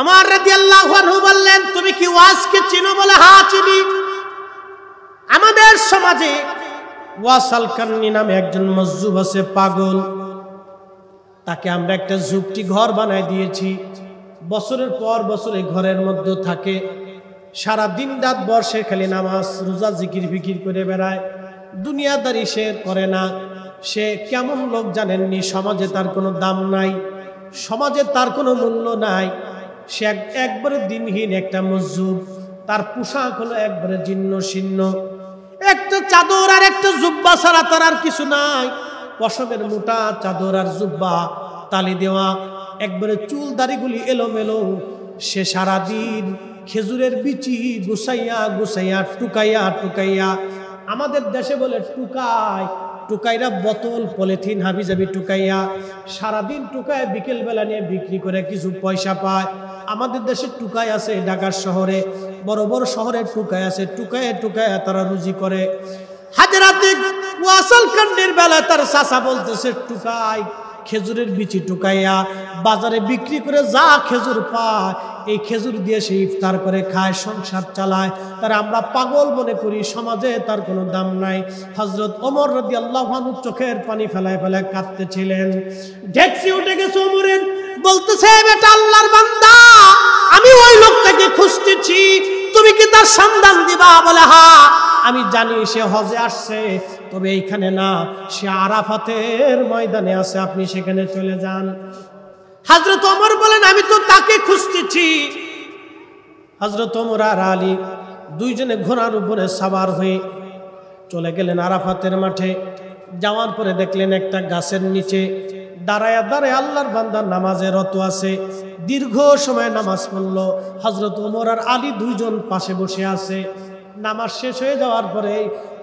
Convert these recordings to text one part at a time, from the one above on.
আমার রাদিয়াল্লাহু আনহু বললেন, তুমি কি ওয়াসকে চিনো? বলে হ্যাঁ চিনি। আমাদের সমাজে ওয়াস আল-কারনী নামে একজন মজজুব আছে, পাগল। তাকে আমরা একটা ঝুপটি ঘর বানায় দিয়েছি। বছরের পর বছর এই ঘরের মধ্যে থাকে। সারা দিন রাত বর্ষে খালি নামাজ রোজা জিকির ফিকির করে বেড়ায়। দুনিয়াদারি সে করে না। সে কেমন লোক জানেননি? সমাজে তার কোনো দাম নাই, সমাজে তার কোনো মূল্য নাই। সে একবারে দিনহীন একটা মজজুব। তার পোশাক হলো একবারে জীর্ণ শীর্ণ, একটা চাদর আর একটা জুব্বা ছাড়া তার আর কিছু নাই। পশমের মোটা চাদর আর জুব্বা, তালি দেওয়া, একবারে চুল দাড়িগুলি এলোমেলো। সে সারাদিন খেজুরের বিচি গুছাইয়া গুছাইয়া টুকাইয়া টুকাইয়া, আমাদের দেশে বলে টুকায়, টুকাইরা বোতল পলিথিন হাবিজাবি টুকাইয়া সারাদিন টুকায়, বিকেল বেলা নিয়ে বিক্রি করে কিছু পয়সা পায়। আমাদের দেশে টুকাই আছে, ঢাকার শহরে বড় বড় শহরে টুকাই আছে, টুকায় টুকায় তারা রুজি করে। হাজরাতে ওয়াস আল-কারনীর বেলায় তার চাচা বলতেছে, টুকাই খেজুরের বিচি টুকাইয়া বাজারে বিক্রি করে যা খেজুর পায়, এই খেজুর দিয়ে সে ইফতার করে খায়, সংসার চালায়। তার আমরা পাগল মনে করি, সমাজে তার কোনো দাম নাই। হযরত ওমর রাদিয়াল্লাহু আনহু চোখের পানি ফেলায় ফেলায় কাঁদতেছিলেন। ডেকসি উঠে গেছে ওমরের, বলতেছে, বেটা আল্লাহর বান্দা, আমি ওই লোকটাকে খুঁজতেছি, তুমি কি তার সন্ধান দিবা? বলে হ্যাঁ, আমি জানি সে হজে আসছে, তবে এইখানে না, সে আরাফাতের ময়দানে আছে, আপনি সেখানে চলে যান। হযরত ওমর বলেন, আমি তো তাকে খুঁজতেছি। হযরত ওমর আর আলী দুইজনে ঘোড়ার উপরে সাওয়ার হয়ে চলে গেলেন আরাফাতের মাঠে। যাওয়ার পরে দেখলেন একটা গাছের নিচে দাঁড়ায় দাঁড়ায় আল্লাহর বান্দা নামাজে রত আছে। দীর্ঘ সময় নামাজ পড়ল। হযরত ওমর আর আলী দুইজন পাশে বসে আছে। নামাজ শেষ হয়ে যাওয়ার পরে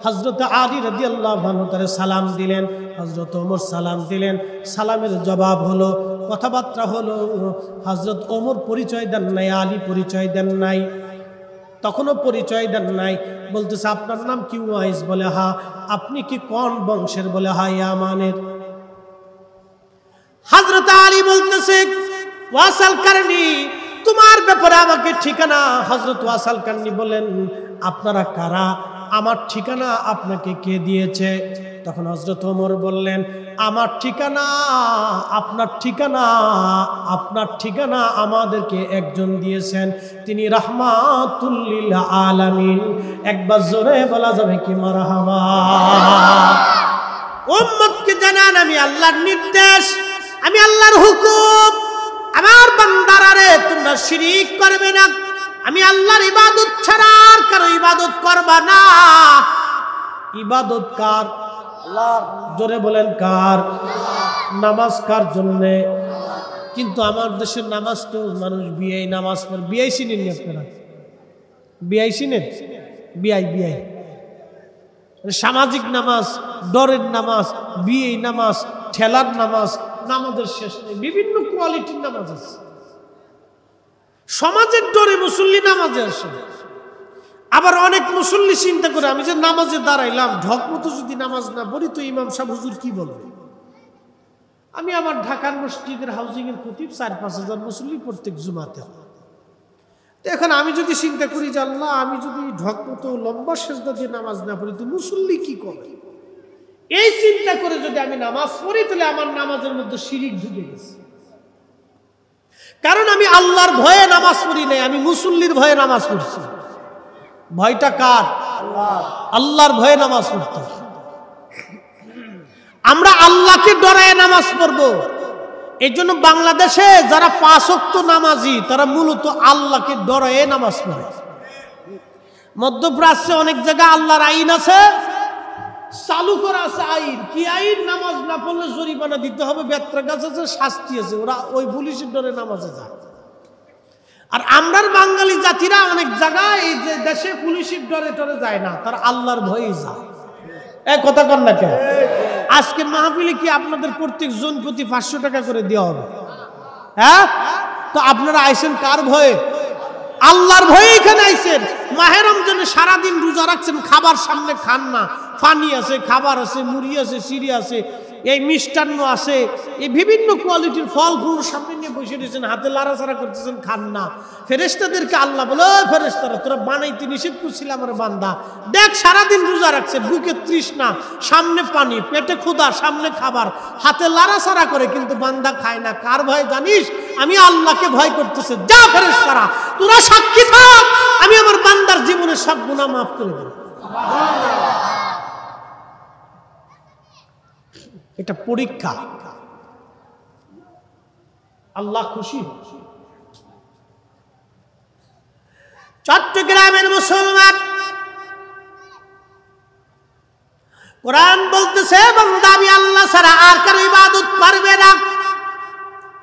হযরত আলী রাদিয়াল্লাহু আনহু তারে সালাম দিলেন। হযরত ওমর সালাম দিলেন। সালামের জবাব হলো, কথাবার্তা হলো। হযরত ওমর পরিচয় দেন নাই, আলী পরিচয় দেন নাই, তখনও পরিচয় দেন নাই। বলতেছে, আপনার নাম কি? ওয়াইস। বলে হ্যাঁ। আপনি কি কোন বংশের? বলে হ্যাঁ, ইয়ামানের। হযরত আলী বলতেছে, ওয়াস আল-কারনী, তোমার ব্যাপারে আমাকে ঠিকানা। হযরত ওয়াস আল-কারনী বলেন, আপনারা কারা? আমার ঠিকানা আপনাকে কে দিয়েছে? তখন হযরত ওমর বললেন, আমার ঠিকানা, আপনার ঠিকানা আমাদেরকে একজন দিয়েছেন, তিনি রাহমাতুল লিল আলামিন। একবার জোরে বলা যাবে কি মারহাবা? উম্মতকে জানান, আমি আল্লাহর নির্দেশ, আমি আল্লাহর হুকুম, আমার বান্দারা রে তোমরা শিরিক করবে না, আমি আল্লাহর ইবাদত ছাড়া আর কারো ইবাদত করবা না। ইবাদত কার? আল্লাহর। জোরে বলেন কার? নামাজ কার জন্য? কিন্তু আমার দেশের নামাজ তো মানুষ বিয়ে নামাজ পড়ে। বিয়াই চিনেন আপনারা? বিয়াই চিনেন? বিয়াই সামাজিক নামাজ, ডরের নামাজ, বিয়ে নামাজ, ঠেলার নামাজ, নামাজের শেষ নেই। বিভিন্ন কোয়ালিটির নামাজ আছে। সমাজের ডরে মুসল্লি নামাজে আসে। আবার অনেক মুসল্লি চিন্তা করে, আমি যে নামাজে দাঁড়াইলাম, ঢক মতো যদি নামাজ না পড়ি তো ইমাম সাহেব হুজুর কি বলবে? আমি আমার ঢাকার মসজিদের হাউজিং এর খতিব ৪-৫ হাজার মুসল্লি প্রত্যেক জুমাতে হয়। এখন আমি যদি চিন্তা করি যে আল্লাহ, আমি যদি ঢক মতো লম্বা সেজদা দিয়ে নামাজ না পড়ি তো মুসল্লি কি করে, এই চিন্তা করে যদি আমি নামাজ পড়ি তাহলে আমার নামাজের মধ্যে শিরিক ঢুকে গেছে। কারণ আমি আল্লাহর ভয়ে নামাজ পড়ি নাই, আমি মুসল্লির ভয়ে নামাজ পড়ছি। ভয়টা কার? আল্লাহর ভয়ে নামাজ পড়তে। আমরা আল্লাহকে ডরায় নামাজ পড়বো। এই জন্য বাংলাদেশে যারা ৫ ওয়াক্ত নামাজি, তারা মূলত আল্লাহকে ডরায় নামাজ পড়ে। মধ্যপ্রাচ্যে অনেক জায়গায় আল্লাহর আইন আছে, চালু করা আছে আইন। কি আইন? নামাজ না পড়লে জরিমানা দিতে হবে, বেত্রা গাছ আছে, শাস্তি আছে। ওরা ওই পুলিশের ডরে নামাজে যায়। আর আমরার বাঙালি জাতিরা অনেক জায়গায় এই যে দেশে পুলিশের ডরে টরে যায় না, তারা আল্লাহর ভয়ে যায়। এক কথা কন না কেন? আজকের মাহফিলে কি আপনাদের প্রত্যেক জন প্রতি ৫০০ টাকা করে দেওয়া হবে? হ্যাঁ, তো আপনারা আইছেন কার ভয়ে? আল্লাহর ভয়ে এখানে আইছেন। মাহে রমজানে সারাদিন রোজা রাখছেন, খাবার সামনে খান না, পানি আছে, খাবার আছে, মুড়ি আছে, সিঁড়ি আছে, এই মিষ্টান্ন আছে, এই বিভিন্ন কোয়ালিটির ফল ফুল সামনে নিয়ে বসে রয়েছেন, হাতে লাড়াচাড়া করতেছেন, খান না। ফেরেশতাদেরকে আল্লাহ বলে, ও ফেরেশতারা, তোরা বানাইতে নিষেধ করছিলাম আমার বান্দা, দেখ সারাদিন রোজা রাখছে, বুকে তৃষ্ণা, সামনে পানি, পেটে ক্ষুধা, সামনে খাবার, হাতে লাড়াচাড়া করে, কিন্তু বান্দা খায় না। কার ভয় জানিস? আমি আল্লাহকে ভয় করতেছে। যা ফেরেশতারা, তোরা সাক্ষী থাক, আমি আমার বান্দার জীবনের সব গুনাহ মাফ করে দেব। এটা পরীক্ষা, আল্লাহ খুশি। চট্টগ্রামের মুসলমান, কোরআন বলতেছে, বান্দা আমি আল্লাহ ছাড়া আর কারো ইবাদত করবে না,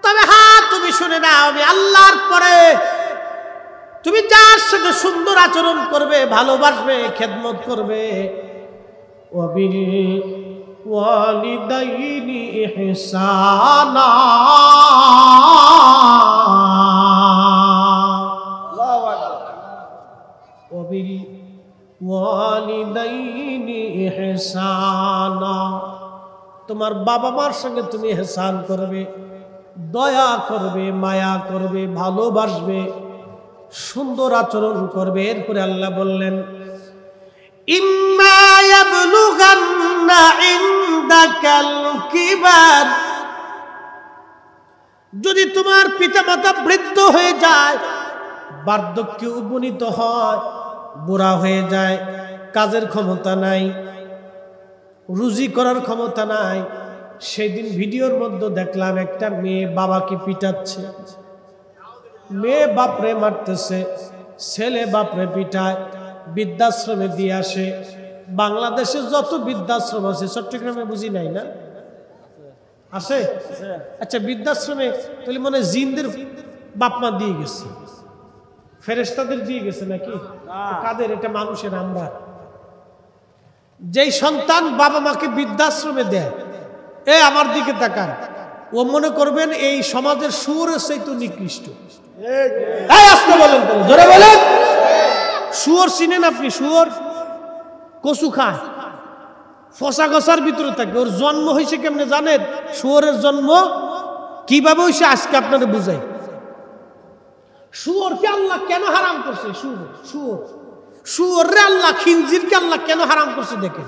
তবে হ্যাঁ তুমি শুনে নাও, আমি আল্লাহর পরে তুমি যার সাথে সুন্দর আচরণ করবে, ভালোবাসবে, খেদমত করবে, ওয়াবিল ওয়ালিদাইনি ইহসানা, আল্লাহু আকবার, ওয়াবিল ওয়ালিদাইনি ইহসানা, তোমার বাবা মার সঙ্গে তুমি ইহসান করবে, দয়া করবে, মায়া করবে, ভালোবাসবে, সুন্দর আচরণ করবে। এরপরে আল্লাহ বললেন, ইম্মা ইয়াবলুগান্না ইনদাকাল কিবার, যদি তোমার পিতামাতা বৃদ্ধ হয়ে যায়, বার্ধক্যে উপনীত হয়, বুড়া হয়ে যায়, কাজের ক্ষমতা নাই, রুজি করার ক্ষমতা নাই। সেদিন ভিডিওর মধ্যে দেখলাম একটা মেয়ে বাবাকে পিটাচ্ছে, মেয়ে বাপরে মারতেছে, ছেলে বাপরে পিটায়, বৃদ্ধাশ্রমে দিয়ে আসে। বাংলাদেশে যত বৃদ্ধাশ্রম আছে, চট্টগ্রামে বুঝি নাই না আছে? আচ্ছা, বৃদ্ধাশ্রমে তাহলে মনে জিনদের বাপমা দিয়ে গেছে, ফেরেশতাদের দিয়ে গেছে নাকি? কাদের? এটা মানুষের। আমরা যেই সন্তান বাবা মাকে বৃদ্ধাশ্রমে দেয়, আমার দিকে তাকান, ও মনে করবেন এই সমাজের শুয়োরের চাইতে নিকৃষ্ট। আস্তে বলেন, জোরে বলেন। শুয়োর চিনেন আপনি? শুয়োর কচু খায়, ফসা গছার ভিতরে থাকে। ওর জন্ম হয়েছে কেমনে জানেন? শুয়োরের জন্ম কিভাবে হয়েছে আজকে আপনাদের বুঝাই। শুয়োরকে আল্লাহ কেন হারাম করছে? শুয়োরে আল্লাহ, খিনজিরকে আল্লাহ কেন হারাম করছে দেখেন।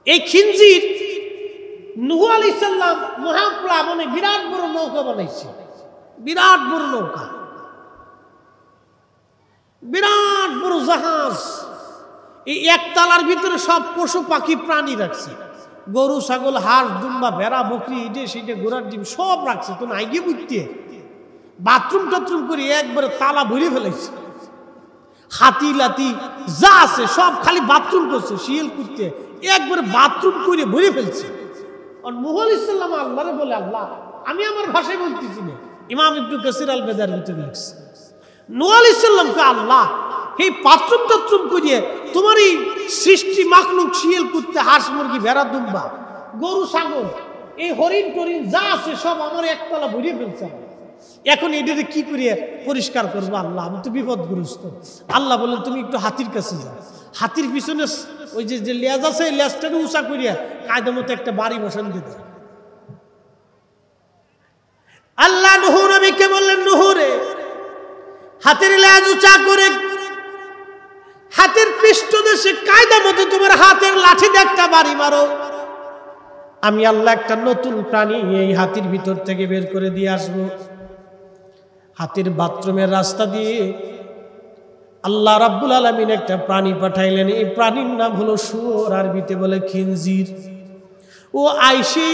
এই খিনজির নূহ আলাইহিস সালাম মহাপ্লাবনে বিরাট বড় নৌকা বানাইছে, বিরাট বড় নৌকা, বিরাট বড় জাহাজ। এই একতলার ভিতরে সব পশু পাখি প্রাণী রাখছে, গরু ছাগল হাঁস দুম্বা ভেড়া বকরি ইটে সিটে ঘোড়ার ডিম সব রাখছে। তো নাই গিয়ে বুঝতে বাথরুম টাথরুম করে একবারে তালা ভরে ফেলেছে, হাতি লাতি যা আছে সব খালি বাথরুম করছে, শিয়াল কুত্তে একবারে বাথরুম করে ভরে ফেলছে। আর নূহ আলাইহিস সালাম আল্লাহরে বলে, আল্লাহ আমি আমার ভাষায় বলতেছি না, ইমাম ইবনে কাসির আল বেদার ভিতরে লিখছে, নূহ আলাইহিস সালামকে আল্লাহ এই বাথরুম টাথরুম করিয়ে তোমার এই সৃষ্টি মাখলুক শিয়াল কুত্তে হাঁস মুরগি ভেড়া দুম্বা গরু ছাগল এই হরিণ টরিণ যা আছে সব আমার একতলা ভরে ফেলছে, এখন এটাকে কি করিয়ে পরিষ্কার করবো? আল্লাহ আমি তো বিপদগ্রস্ত। আল্লাহ বললেন, তুমি একটু হাতির কাছে যাও, হাতির পিছনে ওই যে লেজ আছে, লেজটাকে উঁচা করিয়া কায়দা মতো একটা বাড়ি বসান দিতে। আল্লাহ নূহ নবীকে বললেন, নূহ রে, হাতের লেজ উঁচা করে হাতের পৃষ্ঠদেশে কায়দা মতো তোমার হাতের লাঠি দিয়ে একটা বাড়ি মারো, আমি আল্লাহ একটা নতুন প্রাণী এই হাতির ভিতর থেকে বের করে দিয়ে আসবো। হাতির বাথরুমের রাস্তা দিয়ে আল্লাহ রাব্বুল আলামিন একটা প্রাণী পাঠাইলেন। এই প্রাণীর নাম হলো শুয়োর, আরবিতে বলে খিনজির। ও আইসি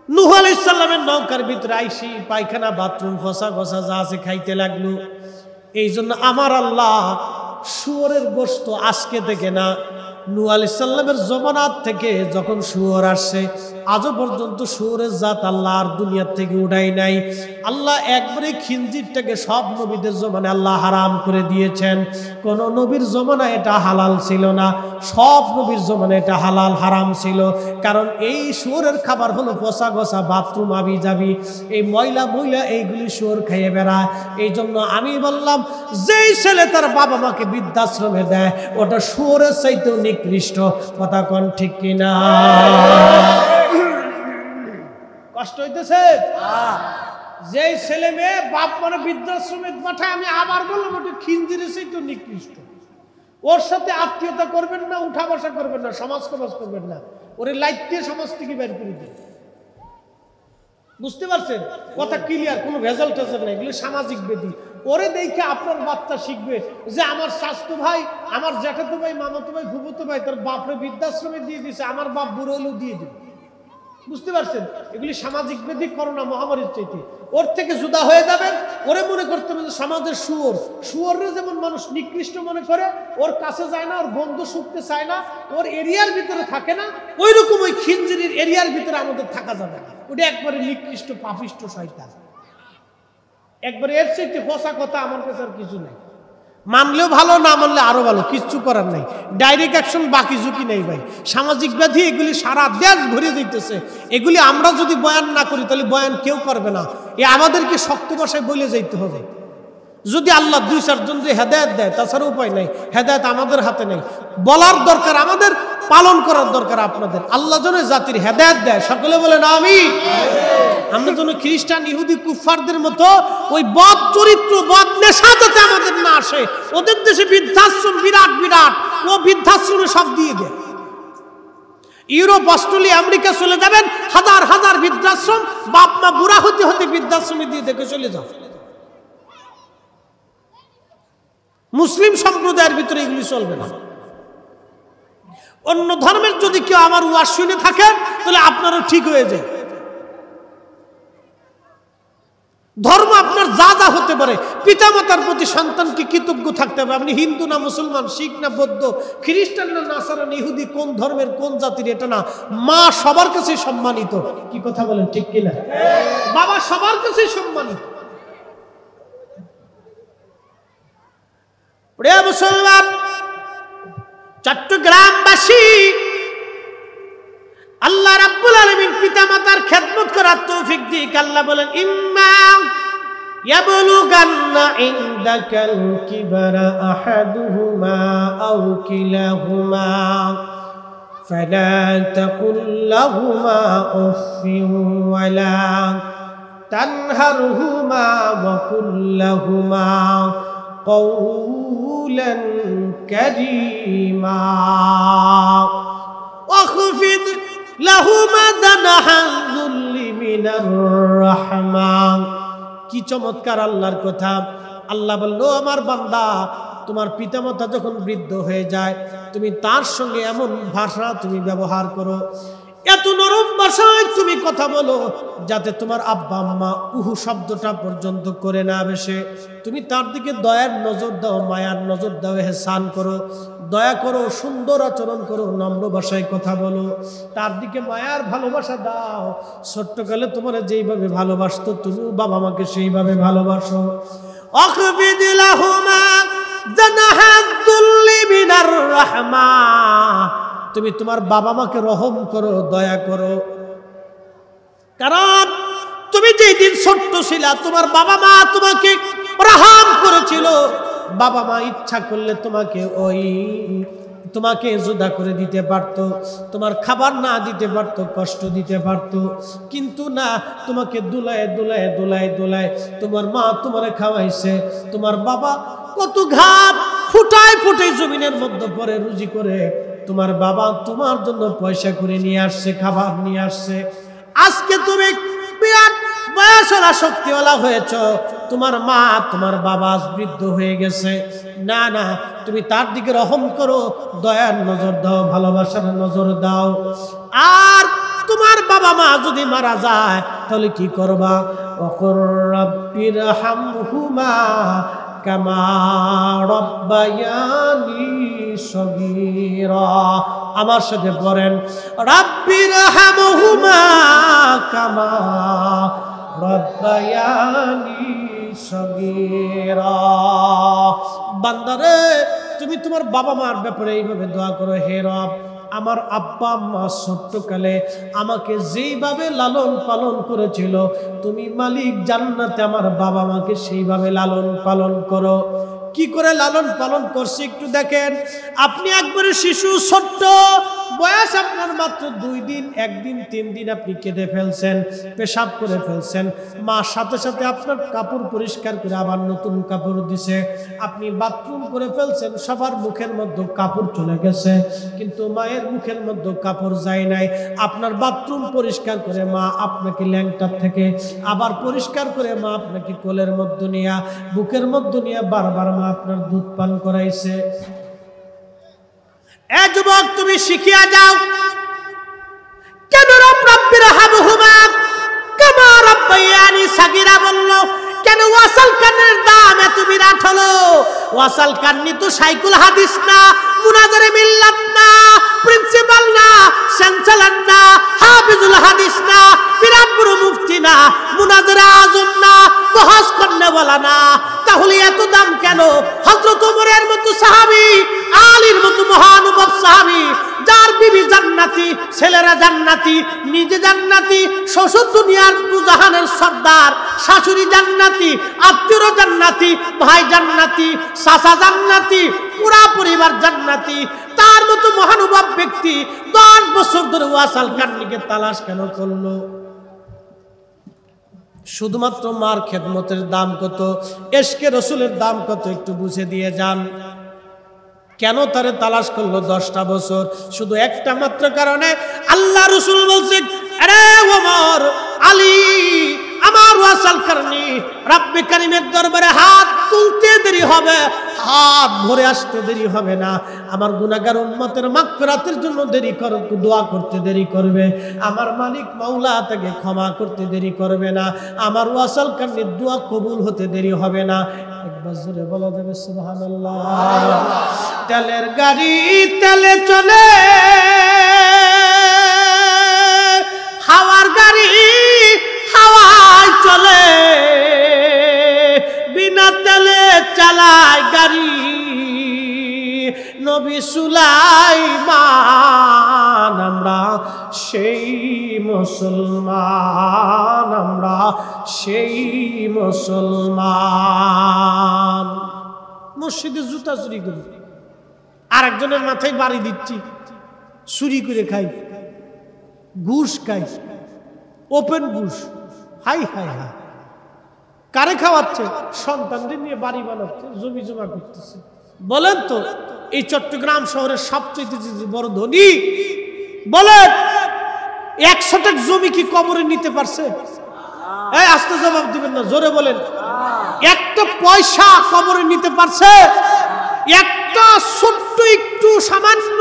নূহ আলাইহিস সালামের নৌকার ভিতরে আইসি পায়খানা বাথরুম ফসা ফসা যা আছে খাইতে লাগলো। এই জন্য আমার আল্লাহ শুয়োরের গোশত আজকে থেকে না, নূহ আলাইহিস সালামের জমানাত থেকে যখন শুয়োর আসছে আজও পর্যন্ত শুয়োরের জাত আল্লাহ আর দুনিয়ার থেকে উঠাই নাই। আল্লাহ একবারে খিনজিরটাকে সব নবীদের জমানে আল্লাহ হারাম করে দিয়েছেন। কোন নবীর জমানায় এটা হালাল ছিল না, সব নবীর জমানে এটা হালাল হারাম ছিল। কারণ এই শুয়োরের খাবার হলো পচা গছা বাথরুম আবি যাবি, এই ময়লা ময়লা এইগুলি শুয়োর খাইয়ে বেড়ায়। এই জন্য আমি বললাম, যেই ছেলে তার বাবা মাকে বৃদ্ধাশ্রমে দেয় ওটা শুয়োরের চাইতেও নিকৃষ্ট। কথা কোন ঠিক কিনা? কষ্ট হইতেছে? যেই ছেলে মেয়ে বাপ মানে বৃদ্ধাশ্রমে পাঠায়, আমি আবার বললাম ওটা খিনজিরের চাইতেও নিকৃষ্ট। ওর সাথে আত্মীয়তা করবেন না, উঠা বসা করবেন না, সমাজ কমাজ করবেন না, ওরে লাইট দিয়ে সমাজ থেকে বের করে দিন। বুঝতে পারছেন? কথা ক্লিয়ার, কোনো ভেজাল টেজাল নাই, এগুলো সামাজিক বেদি। ওরে দেখে আপনার বাচ্চা শিখবে যে আমার স্বাস্থ্য ভাই, আমার জ্যাঠাতো ভাই, মামাতো ভাই, ফুফুতো ভাই তার বাপরে বৃদ্ধাশ্রমে দিয়ে দিছে, আমার বাপ বুড়ো হলেও দিয়ে দিবে। বুঝতে পারছেন? এগুলি সামাজিক বেদি, করোনা মহামারীর চাইতে। ওর থেকে জুদা হয়ে যাবেন। ওরে মনে করতে হবে যে সমাজের শুয়োর। শুয়োরে যেমন মানুষ নিকৃষ্ট মনে করে, ওর কাছে যায় না, ওর গন্ধ শুকতে চায় না, ওর এরিয়ার ভিতরে থাকে না, ওই রকম ওই খিনজিরির এরিয়ার ভিতরে আমাদের থাকা যাবে না। ওটা একবারে নিকৃষ্ট পাপিষ্ট শয়তান। একবারে এর চাইতে পচা কথা আমার কাছে আর কিছু নাই। মানলেও ভালো, না মানলে আরো ভালো, কিচ্ছু করার নাই। ডাইরেক্ট অ্যাকশন, বাকি ঝুঁকি নেই ভাই। সামাজিক ব্যাধি এগুলি সারা দেশ ভরে যাইতেছে। এগুলি আমরা যদি বয়ান না করি তাহলে বয়ান কেউ করবে না। এ আমাদেরকে শক্ত ভাষায় বলে যাইতে হবে। যদি আল্লাহ 2-4 জন যে হেদায়েত দেয়, তাছাড়া উপায় নাই। হেদায়েত আমাদের হাতে নেই। বলার দরকার আমাদের, পালন করার দরকার আপনাদের। আল্লাহ যেন জাতির হেদায়েত দেয়, সকলে বলেন আমিন। আমরা যেন খ্রিস্টান ইহুদি কুফফারদের মতো ওই বদ চরিত্র, বদ নেশা যাতে আমাদের না আসে। ওদের দেশে বৃদ্ধাশ্রম বিরাট বিরাট, ও বৃদ্ধাশ্রমে সব দিয়ে দেয়। ইউরোপ, অস্ট্রেলিয়া, আমেরিকা চলে যাবেন, হাজার হাজার বৃদ্ধাশ্রম, বাপ মা বুড়া হতে হতে বৃদ্ধাশ্রমে দিয়ে দেখে চলে যাও। মুসলিম সম্প্রদায়ের ভিতরে এগুলি চলবে না। অন্য ধর্মের যদি কেউ আমার ওয়াজ শুনে থাকে তাহলে আপনারও ঠিক হয়ে যায়। ধর্ম আপনার যা যা হতে পারে, পিতামাতার প্রতি সন্তানকে কৃতজ্ঞ থাকতে হবে। আপনি হিন্দু না মুসলমান, শিখ না বৌদ্ধ, খ্রিস্টান না নাসারান, ইহুদি, কোন ধর্মের কোন জাতির এটা না, মা সবার কাছে সম্মানিত। কি কথা বলেন, ঠিক কিনা? বাবা সবার কাছে সম্মানিত। প্রিয় মুসলমান, চট্টগ্রামবাসী, আল্লাহ রাব্বুল আলামিন পিতামাতার খেদমত করার তৌফিক দিক। আল্লাহ বলেন, ইম্মা ইয়াবলুগান্না ইনদাকাল কিবারা আহাদুহুমা আও কিলাহুমা ফালা তাকুল লাহুমা উফফিন ওয়ালা তানহারহুমা ওয়া কুল লাহুমা কওলান কারীমা ওয়াখফিদ লাহুমা জানাহাল যুল্লি মিনার রাহমা। কি চমৎকার আল্লাহর কথা। আল্লাহ বলল, আমার বান্দা, তোমার পিতামাতা যখন বৃদ্ধ হয়ে যায়, তুমি তার সঙ্গে এমন ভাষা তুমি ব্যবহার করো, এত নরম ভাষায় তুমি কথা বলো যাতে তোমার আব্বা আম্মা উহু শব্দটা পর্যন্ত করে না বসে। তুমি তার দিকে দয়ার নজর দাও, মায়ার নজর দাও, এহসান করো, দয়া করো, সুন্দর আচরণ করো, নম্র ভাষায় কথা বলো, তার দিকে মায়ার ভালোবাসা দাও। ছোট্টকালে তোমার যেইভাবে ভালোবাসতো, তুমিও বাবা মাকে সেইভাবে ভালোবাসো। আখফিদ লাহুমা জানাহাদ যুল্লি মিনার রাহমা। তুমি তোমার বাবা মাকে রহম করো, দয়া করো। কারণ তুমি যেই দিন ছোট্ট ছিলা, তোমার বাবা মা তোমাকে রহম করেছিল। বাবা মা ইচ্ছা করলে তোমাকে জুদা করে দিতে পারতো, তোমার খাবার না দিতে পারতো, কষ্ট দিতে পারতো, কিন্তু না, তোমাকে দুলায় দুলায় দুলায় দুলায় তোমার মা তোমারে খাওয়াইছে। তোমার বাবা কত ঘাম ফুটায় ফুটায় জমিনের মধ্যে পরে রুজি করে তোমার বাবা তোমার জন্য পয়সা করে নিয়ে আসছে, খাবার নিয়ে আসছে। আজকে তুমি বিরাট বয়সওয়ালা শক্তিওয়ালা হয়েছ, তোমার মা তোমার বাবা বৃদ্ধ হয়ে গেছে। না না, তুমি তার দিকে রহম করো, দয়ার নজর দাও, ভালোবাসার নজর দাও। আর তোমার বাবা মা যদি মারা যায় তাহলে কি করবা? ওয়াকুর রাব্বিরহামহুমা কামা রাব্বায়ানি সগীরা। আমার সাথে পড়েন, রাব্বিরহামহুমা কামা রাব্বায়ানি সগীরা। বান্দারে, তুমি তোমার বাবা মার ব্যাপারে এইভাবে দোয়া করো, হে রব, আমার আব্বা আম্মা ছোট্টকালে আমাকে যেইভাবে লালন পালন করেছিল, তুমি মালিক জান্নাতে আমার বাবা মাকে সেইভাবে লালন পালন করো। কি করে লালন পালন করছে একটু দেখেন। আপনি একবারে শিশু, ছোট্ট বয়স, আপনার মাত্র 2 দিন, 1 দিন, 3 দিন, আপনি কেঁদে ফেলছেন, পেশাব করে ফেলছেন, মা সাথে সাথে আপনার কাপড় পরিষ্কার করে আবার নতুন কাপড় দিছে। আপনি বাথরুম করে ফেলছেন, সবার মুখের মধ্যে কাপড় চলে গেছে, কিন্তু মায়ের মুখের মধ্যে কাপড় যায় নাই। আপনার বাথরুম পরিষ্কার করে মা আপনাকে ল্যাংটার থেকে আবার পরিষ্কার করে মা আপনাকে কোলের মধ্যে নিয়ে, বুকের মধ্যে নিয়ে বারবার মা আপনার দুধ পান করাইছে। এ যুবক, তুমি শিখিয়া যাও, কেন রাব্বিরহামহুমা কামা রাব্বায়ানি সাগীরা বলল? কেন ওয়াসাল কান্নির দাম এত বিরাট হলো? ওয়াসাল কান্নি তো শাইখুল হাদিস না, মুনাজারে মিল্লাত না, প্রিন্সিপাল না, চ্যান্সেলর না, হাফিজুল হাদিস না, বিরাট বড় মুফতি না, মুনাজারে আজম না, বহস করনেওয়ালা না। তাহলে এত দাম কেন? হযরত ওমরের মতো সাহাবী, আলীর মতো মহানুভব সাহাবী, যার বিবি জান্নাতি, ছেলেরা জান্নাতি, নিজে জান্নাতি, শ্বশুর দুনিয়ার দুজাহানের সর্দার, শাশুড়ি জান্নাতি, আত্মীয়রা জান্নাতি, ভাই জান্নাতি, চাচা জান্নাতি, পুরা পরিবার জান্নাতি, তার মতো মহানুভব ব্যক্তি 10 বছর ধরে ওয়াসাল কান্নিকে তালাশ কেন করলো? শুধুমাত্র মার খেদমতের দাম কত, এশকে রসুলের দাম কত একটু বুঝে দিয়ে যান। কেন তারে তালাশ করলো 10টা বছর? শুধু একটা মাত্র কারণে। আল্লাহ রসুল বলছেন, আরে ওমর, আলী, আমার ওয়াসাল কান্নি রব্বে কারীমের দরবারে হাত তুলতে দেরি হবে, হাত ভরে আসতে দেরি হবে না। আমার গুনাহগার উম্মতের মাগফিরাতের জন্য দেরি করবে, দোয়া করতে দেরি করবে। আমার মালিক মাওলা তাকে ক্ষমা করতে দেরি করবে না। আমার ওয়াসাল কান্নির দোয়া কবুল হতে দেরি হবে না। একবার জোরে বলা যাবে সুবহানাল্লাহ। তেলের গাড়ি তেলে চলে, হাওয়ার গাড়ি হাওয়ায় চলে, বিনা তেলে চালায় গাড়ি নবী সুলাইমান। আমরা সেই মুসলমান, আমরা সেই মুসলমান। মসজিদে জুতা চুরি করি, আর একজনের মাথায় বাড়ি দিচ্ছি, চুরি করে খাই, ঘুষ খাই, ওপেন ঘুষ। হাই হাই হাই, কারে খাওয়াচ্ছে? সন্তানদের নিয়ে বাড়ি বানাচ্ছে, জমি জমা করতেছে। বলেন তো, এই চট্টগ্রাম শহরের সবচেয়ে বড় ধনী, বলেন 1 শতক জমি কি কবরে নিতে পারছে? এই আস্তে জবাব দিবেন না, জোরে বলেন। একটা পয়সা কবরে নিতে পারছে? একটা ছোট্ট একটু সামান্য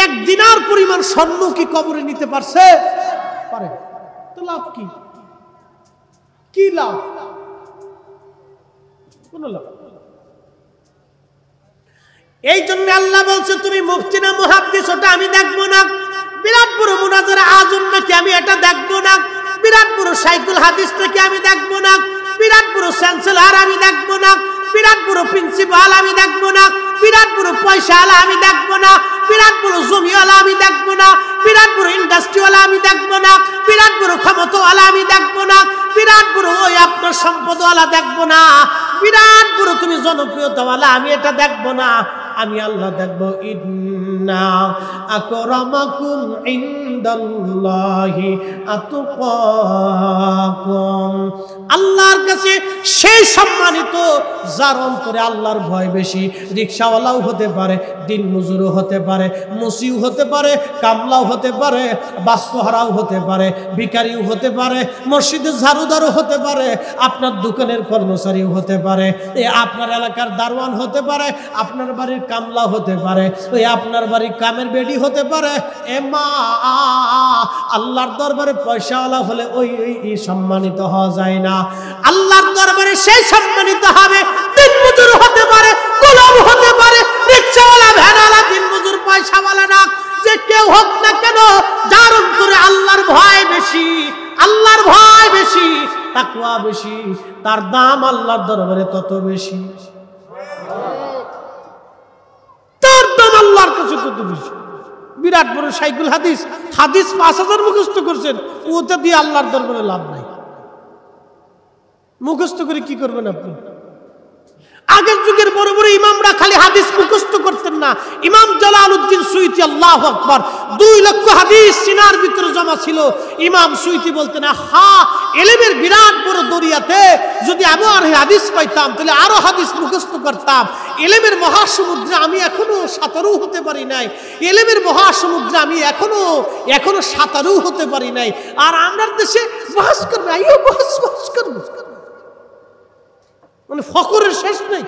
1 দিনার পরিমাণ স্বর্ণ কি কবরে নিতে পারছে? পারে। তো লাভ কি? কি লাভ? কোন লাভ? এই জন্য আল্লাহ বলছে, তুমি মুফতি না মুহাদ্দিস ওটা আমি দেখবো না, বিরাট বড় মুনাজারে আজম নাকি আমি এটা দেখবো না, বিরাট বড় শাইখুল হাদিস নাকি আমি দেখবো না, বিরাট বড় চ্যান্সেলর আমি দেখবো না, বিরাট বড় প্রিন্সিপাল আমি দেখবো না, বিরাট বড় পয়সাওয়ালা আমি দেখবো না, বিরাট বড় জমিওয়ালা আমি দেখবো না, বিরাট বড় ইন্ডাস্ট্রিওয়ালা আমি দেখবো না, বিরাট বড় ক্ষমতাওয়ালা আমি দেখবো না, বিরাট বড় ওই আপনার সম্পদওয়ালা দেখবো না, বিরাট বড় তুমি জনপ্রিয়তাওয়ালা আমি এটা দেখবো না। আমি আল্লাহ দেখবো, ইন্না আকরামাকুম ইনদাল্লাহি আতকাকুম। আল্লাহর কাছে সেই সম্মানিত যার অন্তরে আল্লাহর ভয় বেশি। রিকশাওয়ালাও হতে পারে, দিন মজুরও হতে পারে, মুসিও হতে পারে, কামলাও হতে পারে, বাস্তুহারাও হতে পারে, ভিখারিও হতে পারে, মসজিদের ঝাড়ুদারও হতে পারে, আপনার দোকানের কর্মচারীও হতে পারে, আপনার এলাকার দারোয়ান হতে পারে, আপনার বাড়ির কামলা হতে পারে, ওই আপনার বাড়ি কামের বেডি হতে পারে। এ মা, আল্লাহর দরবারে পয়সাওয়ালা হলে ওই সম্মানিত হওয়া যায় না। আল্লাহর দরবারে সেই সম্মানিত হবে দিনমজুর হতে পারে, গোলাম হতে পারে, রিকশাওয়ালা, ভ্যানওয়ালা, দিনমজুর, পয়সাওয়ালা না, যে কেউ হোক না কেন, যার অন্তরে আল্লাহর ভয় বেশি, আল্লাহর ভয় বেশি, তাকওয়া বেশি, তার দাম আল্লাহর দরবারে তত বেশি, তার দাম আল্লাহর কাছে তত বেশি। বিরাট বড় শাইখুল হাদিস, হাদিস 5000 মুখস্থ করছেন, ওটা দিয়ে আল্লাহর দরবারে লাভ নাই। মুখস্থ করে কি করবেন আপনি? আগের যুগের বড় বড় ইমামরা খালি হাদিস মুখস্থ করতেন না। ইমাম জালালউদ্দিন সুয়ুতী, আল্লাহু আকবার, 2 লক্ষ হাদিস সিনার ভিতরে জমা ছিল। ইমাম সুয়ুতী বলতেন, হা, ইলমের বিরাট বড় দরিয়াতে যদি আমি আর হাদিস পাইতাম তাহলে আরো হাদিস মুখস্থ করতাম। ইলমের মহাসমুদ্রে আমি এখনো সাঁতারু হতে পারি নাই, ইলমের মহাসমুদ্রে আমি এখনো সাঁতারু হতে পারি নাই। আর আমার দেশে বহস করবে, আইও বহস করবে, মানে ফকরের শেষ নেই।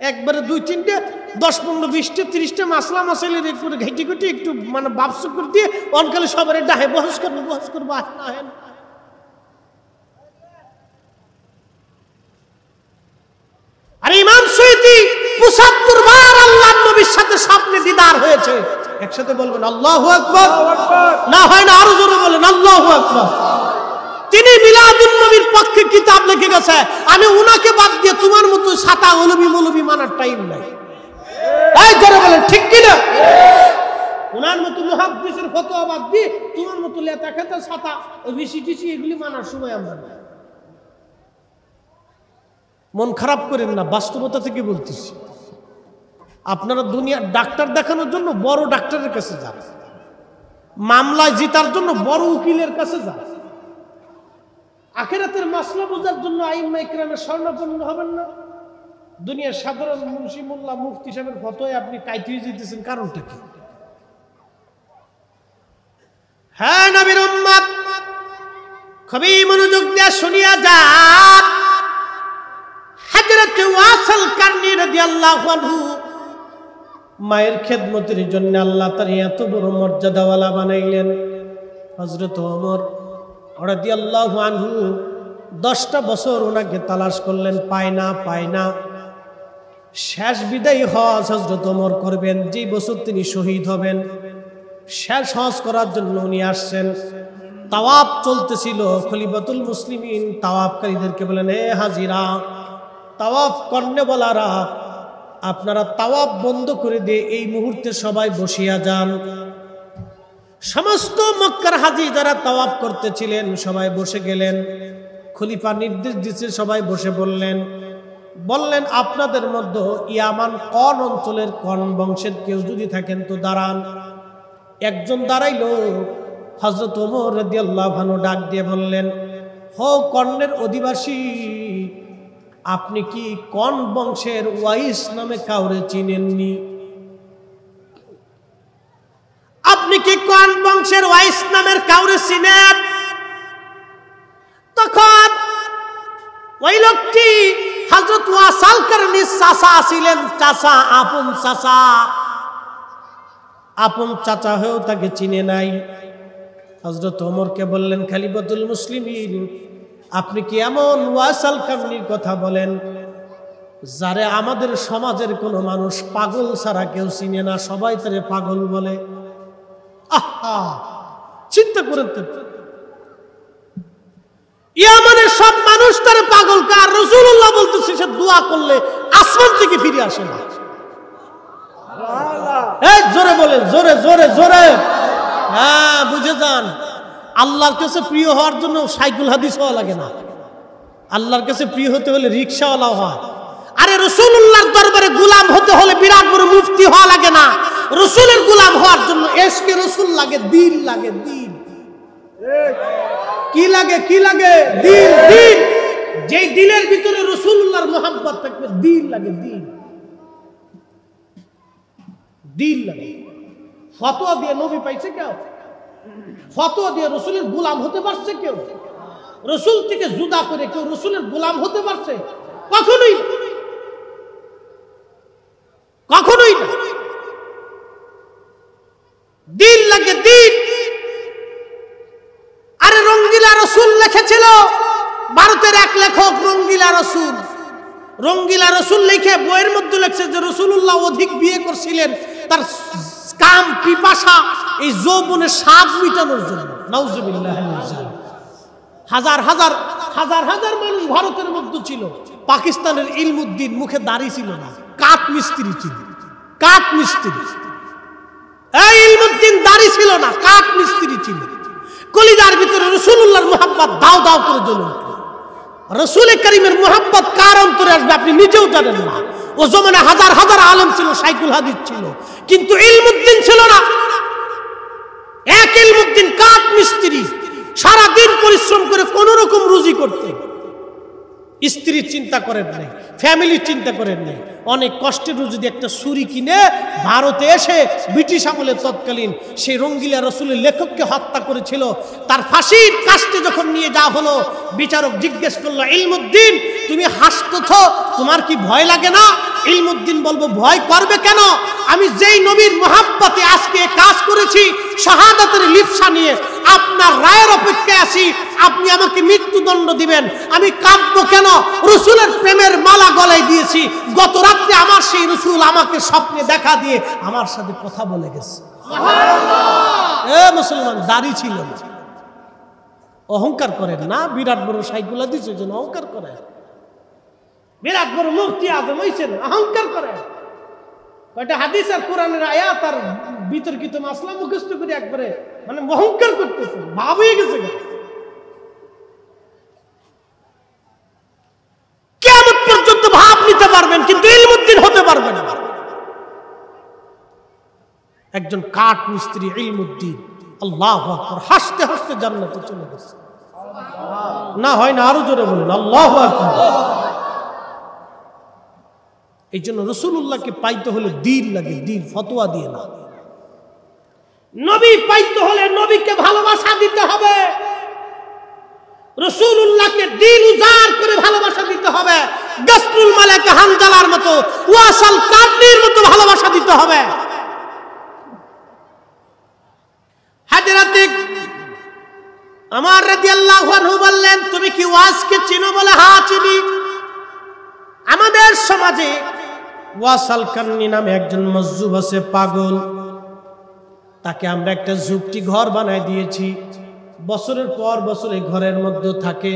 একবারে 2-3টে 10-15-20টা 30টা মাসলা মাসাইলের একবারে ঘেটি ঘেটি একটু মানে বাপস করে দিয়ে অনকালে সবার ডাহে বহস করবো আহেন। আর ইমাম সুয়ুতী 75 বার আল্লাহর নবীর সাথে স্বপ্নে দিদার হয়েছে। একসাথে বলবেন আল্লাহু আকবার। না হয় না, আরো জোরে বলেন আল্লাহু আকবার। তিনি মিলাদুন নবীর পক্ষে কিতাব লিখে গেছে। আমি উনাকে বাদ দিয়ে তোমার মতো ছাতা মৌলবি মানার টাইম নাই। এই জোরে বলেন ঠিক কি না? উনার মতো মুহাদ্দিসের ফতোয়া বাদ দিয়ে তোমার মতো লেতা খেতা ছাতা বিসিটিসি এগুলি মানার সময় আমরা নাই। মন খারাপ করেন না, বাস্তবতা থেকে বলতেছি। আপনারা দুনিয়ার ডাক্তার দেখানোর জন্য বড় ডাক্তারের কাছে যান, মামলায় জিতার জন্য বড় উকিলের কাছে যান, আখিরাতের মাসলা বোঝার জন্য আইম্মা ইকরামের শরণাপন্ন হবেন না। দুনিয়ার সাধারণ মুন্সি মোল্লা মুফতি সাহেবের ফতোয় আপনি কাইতে যেতেছেন, কারণটা কি? হ্যাঁ নবীর উম্মত, খুবই মনোযোগ দিয়ে শুনিয়া যান। হযরত ওয়াসিল কারনী রাদিয়াল্লাহু আনহু মায়ের খেদমতের জন্য আল্লাহ তার এত বড় মর্যাদাওয়ালা বানাইলেন। হযরত ওমর রাদিয়াল্লাহু আনহু 10টা বছর ওনাকে তালাশ করলেন, পায় না। শেষ বিদায়ী হজ হযরত ওমর করবেন, যেই বছর তিনি শহীদ হবেন, শেষ হজ করার জন্য উনি আসছেন। তাওয়াফ চলতেছিল। খলিফাতুল মুসলিমিন তাওয়াফকারীদেরকে বলেন, হে হাজিরা, তাওয়াফ কর্নেওয়ালারা, আপনারা তাওয়াফ বন্ধ করে দিয়ে এই মুহূর্তে সবাই বসিয়া যান। সমস্ত মক্কার হাজী যারা তাওয়াফ করতেছিলেন সবাই বসে গেলেন। খলিফা নির্দেশ দিচ্ছে, সবাই বসে বললেন আপনাদের মধ্যে ইয়ামান কোন অঞ্চলের কোন বংশের কেউ যদি থাকেন তো দাঁড়ান। একজন দাঁড়াইল। হযরত ওমর রাদিয়াল্লাহু আনহু ডাক দিয়ে বললেন, হো কর্ণের অধিবাসী, আপনি কি কোন বংশের ওয়াইস নামে কাউরে চিনেননি? আপনি কি কোন বংশের ওয়াইস নামের কাউরে চিনেন? তখন ওই লোকটি হযরত ওয়াসিল কারনীর চাচা ছিলেন। চাচা, আপন চাচা হয়েও তাকে চিনে নাই। হযরত ওমরকে বললেন, খলিফাতুল মুসলিমিন, আপনি কি এমন ওয়াসিল কারনীর কথা বলেন যারে আমাদের সমাজের কোনো মানুষ পাগল ছাড়া কেউ চিনে না, সবাই তারে পাগল বলে? আহা, চিন্তা করেন তো, ইয়ামানের সব মানুষ তারে পাগল, কার রাসূলুল্লাহ বলতেছে সে দোয়া করলে আসমান থেকে ফিরে আসে না। এই জোরে বলেন, জোরে। হ্যাঁ, বুঝে যান। আল্লাহর কাছে প্রিয় হওয়ার জন্য শাইখুল হাদিস হওয়া লাগে না। আল্লাহর কাছে প্রিয় হতে হলে রিকশাওয়ালা হয়। আরে রাসূলুল্লাহর দরবারে গোলাম হতে হলে বিরাট বড় মুফতি হওয়া লাগে না। রাসূলের গোলাম হওয়ার জন্য এশকে রাসূল লাগে, দিল লাগে, দিল। কি লাগে? দিল। যেই দিলের ভিতরে রাসূলুল্লাহর মুহাব্বত থাকবে, দিল লাগে, দিল লাগে। ফতোয়া দিয়ে নবী পাইছে কেউ? ফতোয়া দিয়ে রাসূলের গোলাম হতে পারছে কেউ? রাসূল থেকে জুদা করে কেউ রাসূলের গোলাম হতে পারছে? কখনোই। কখনোই না। দিল লাগে দিল। আরে রঙ্গিলা রসুল লিখেছিল, ভারতের এক লেখক রঙ্গিলা রসুল। রঙ্গিলা রসুল লিখে বইয়ের মধ্যে লিখছে যে রাসূলুল্লাহ অধিক বিয়ে করছিলেন তার কাম পিপাসা এই যৌবনের স্বাদ মিটানোর জন্য। নাউজুবিল্লাহ। হাজার হাজার হাজার হাজার মানুষ ভারতের মধ্যে ছিল। পাকিস্তানের ইলমুদ্দিন মুখে দাড়ি ছিল না, কাঠ মিস্ত্রি ছিল। কাঠ মিস্ত্রি, এই ইলমুদ্দিন দাড়ি ছিল না, কাঠ মিস্ত্রি ছিল। কলিজার ভিতরে রাসূলুল্লাহর মুহাব্বত দাও দাও করে জ্বলে উঠল। রাসূল করিমের মুহাব্বত কার অন্তরে আসবে আপনি নিজেও জানেন না। ও জমানে হাজার হাজার আলেম ছিল, শাইখুল হাদিস ছিল, কিন্তু ইলমুদ্দিন ছিল না। এক ইলমুদ্দিন কাঠ মিস্ত্রি, সারা দিন পরিশ্রম করে কোন রকম রুজি করতে। স্ত্রীর চিন্তা করেন নাই, ফ্যামিলির চিন্তা করেন নাই। অনেক কষ্টের রুজি দিয়ে একটা ছুরি কিনে ভারতে এসে ব্রিটিশ আমলে তৎকালীন সেই রঙ্গিলা রসুলের লেখককে হত্যা করেছিল। তার ফাঁসির কাস্টে যখন নিয়ে যাওয়া হলো, বিচারক জিজ্ঞেস করলো, ইলমুদ্দিন তুমি হাসতেছ, তোমার কি ভয় লাগে না? ইলমুদ্দিন বলবো, ভয় করবে কেন? আমি যেই নবীর মুহাব্বতে আজকে কাজ করেছি, শাহাদাতের লিপসা নিয়ে আপনার রায়ের অপেক্ষায় আছি। আপনি আমাকে মৃত্যুদণ্ড দিবেন, আমি কাঁদবো কেন? রসুলের প্রেমের মালা গলায় দিয়েছি। গত রাত্রে আমার সেই রসুল আমাকে স্বপ্নে দেখা দিয়ে আমার সাথে কথা বলে গেছে। এ মুসলমান, দাড়ি ছিল না, অহংকার করেন না। বিরাট বড় শাইখুল হাদিস হয়েছেন, অহংকার করেন। বিরাট বড় মুফতি আজম হয়েছেন, অহংকার করেন। কয়টা হাদিস আর কোরআনের আয়াত আর বিতর্কিত মাসলা মুখস্থ করে একবারে মানে অহংকার করতেছে, ভাব হয়ে গেছে। কিয়ামত পর্যন্ত ভাব নিতে পারবেন, কিন্তু ইলমুদ্দিন হতে পারবেন না। একজন কাঠ মিস্ত্রি ইলমুদ্দিন, আল্লাহু আকবার, হাসতে হাসতে জান্নাতে চলে গেছে। না হয় না, আরো জোরে বলেন আল্লাহু আকবার। এই জন্য রাসূলুল্লাহকে পাইতে হলে দিল লাগে, দিল, ফতোয়া দিয়ে না। নবী পাইতে হলে নবীকে ভালোবাসা দিতে হবে। রাসূলুল্লাহকে দিল উজাড় করে ভালোবাসা দিতে হবে। গাসরুল মালাক হানজালার মতো, ওয়াসাল কারনির মতো ভালোবাসা দিতে হবে। হযরত ওমর রাদিয়াল্লাহু আনহু বললেন, তুমি কি ওয়াজকে চিনো? বলে হ্যাঁ চিনি। আমাদের সমাজে ওয়াসাল কারনি নামে একজন মজজুব আছে, পাগল। তাকে আমরা একটা ঝুপটি ঘর বানায় দিয়েছি। বছরের পর বছর এই ঘরের মধ্যে থাকে।